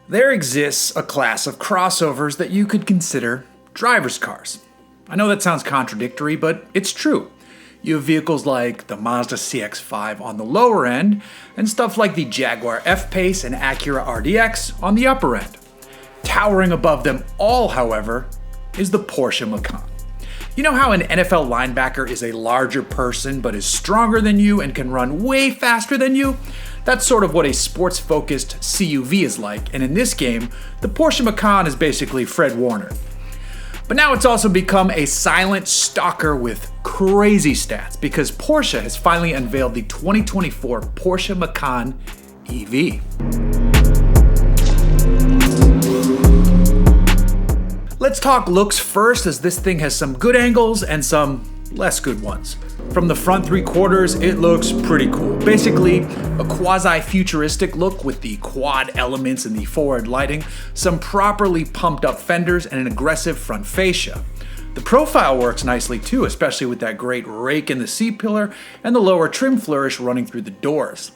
There exists a class of crossovers that you could consider driver's cars. I know that sounds contradictory, but it's true. You have vehicles like the Mazda CX-5 on the lower end, and stuff like the Jaguar F-Pace and Acura RDX on the upper end. Towering above them all, however, is the Porsche Macan. You know how an NFL linebacker is a larger person but is stronger than you and can run way faster than you? That's sort of what a sports-focused CUV is like, and in this game, the Porsche Macan is basically Fred Warner. But now it's also become a silent stalker with crazy stats because Porsche has finally unveiled the 2024 Porsche Macan EV. Let's talk looks first, as this thing has some good angles and some less good ones. From the front three quarters, it looks pretty cool. Basically, a quasi-futuristic look with the quad elements and the forward lighting, some properly pumped up fenders, and an aggressive front fascia. The profile works nicely too, especially with that great rake in the C-pillar and the lower trim flourish running through the doors.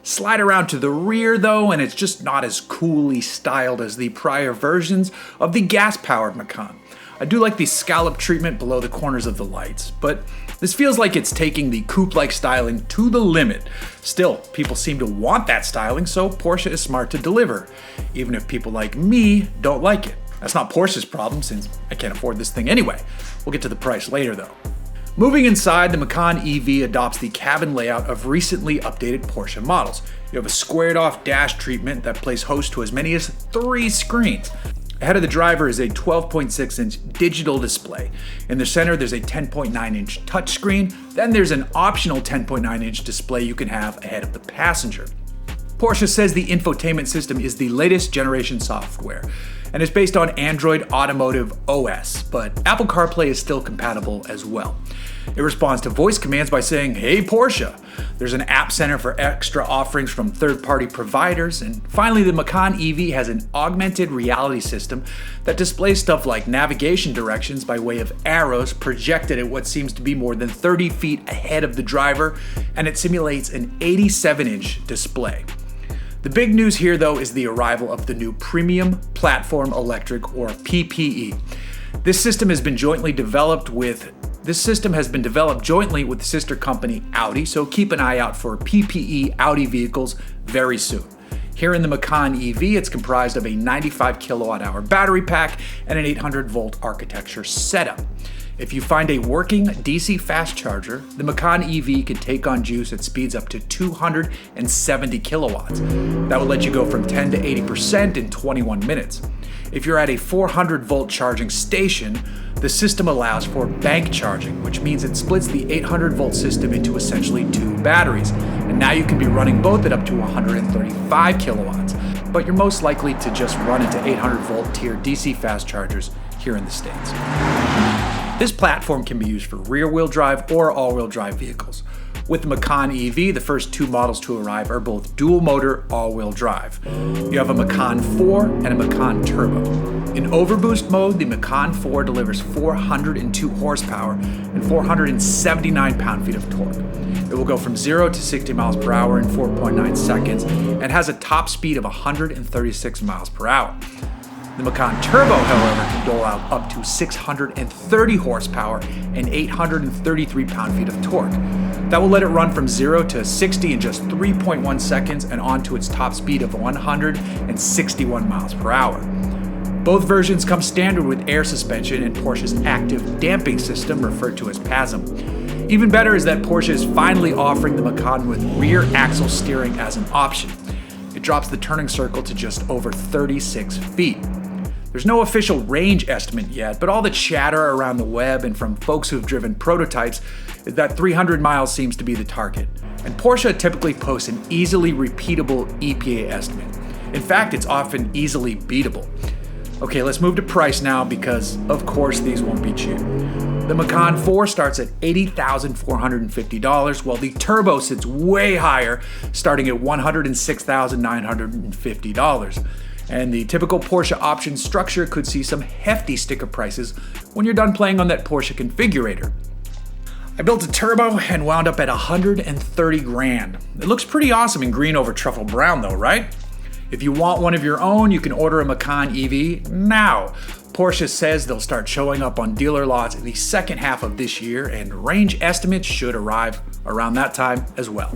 Slide around to the rear though, and it's just not as coolly styled as the prior versions of the gas-powered Macan. I do like the scallop treatment below the corners of the lights, but this feels like it's taking the coupe-like styling to the limit. Still, people seem to want that styling, so Porsche is smart to deliver, even if people like me don't like it. That's not Porsche's problem, since I can't afford this thing anyway. We'll get to the price later though. Moving inside, the Macan EV adopts the cabin layout of recently updated Porsche models. You have a squared-off dash treatment that plays host to as many as 3 screens. Ahead of the driver is a 12.6-inch digital display. In the center, there's a 10.9-inch touchscreen. Then there's an optional 10.9-inch display you can have ahead of the passenger. Porsche says the infotainment system is the latest generation software and is based on Android Automotive OS, but Apple CarPlay is still compatible as well. It responds to voice commands by saying, "Hey Porsche." There's an app center for extra offerings from third-party providers, and finally the Macan EV has an augmented reality system that displays stuff like navigation directions by way of arrows projected at what seems to be more than 30 feet ahead of the driver, and it simulates an 87-inch display. The big news here, though, is the arrival of the new Premium Platform Electric, or PPE. This system has been developed jointly with sister company Audi, so keep an eye out for PPE Audi vehicles very soon. Here in the Macan EV, it's comprised of a 95 kilowatt-hour battery pack and an 800-volt architecture setup. If you find a working DC fast charger, the Macan EV can take on juice at speeds up to 270 kilowatts. That will let you go from 10 to 80% in 21 minutes. If you're at a 400-volt charging station, the system allows for bank charging, which means it splits the 800-volt system into essentially 2 batteries. And now you can be running both at up to 135 kilowatts. But you're most likely to just run into 800-volt tier DC fast chargers here in the States. This platform can be used for rear-wheel drive or all-wheel drive vehicles. With the Macan EV, the first 2 models to arrive are both dual-motor all-wheel drive. You have a Macan 4 and a Macan Turbo. In overboost mode, the Macan 4 delivers 402 horsepower and 479 pound-feet of torque. It will go from 0 to 60 miles per hour in 4.9 seconds and has a top speed of 136 miles per hour. The Macan Turbo, however, can dole out up to 630 horsepower and 833 pound-feet of torque. That will let it run from 0 to 60 in just 3.1 seconds and on to its top speed of 161 miles per hour. Both versions come standard with air suspension and Porsche's active damping system, referred to as PASM. Even better is that Porsche is finally offering the Macan with rear axle steering as an option. It drops the turning circle to just over 36 feet. There's no official range estimate yet, but all the chatter around the web and from folks who've driven prototypes is that 300 miles seems to be the target. And Porsche typically posts an easily repeatable EPA estimate. In fact, it's often easily beatable. Okay, let's move to price now because, of course, these won't be cheap. The Macan 4 starts at $80,450, while the Turbo sits way higher, starting at $106,950. And the typical Porsche option structure could see some hefty sticker prices when you're done playing on that Porsche configurator. I built a Turbo and wound up at $130,000. It looks pretty awesome in green over truffle brown though, right? If you want one of your own, you can order a Macan EV now. Porsche says they'll start showing up on dealer lots in the second half of this year, and range estimates should arrive around that time as well.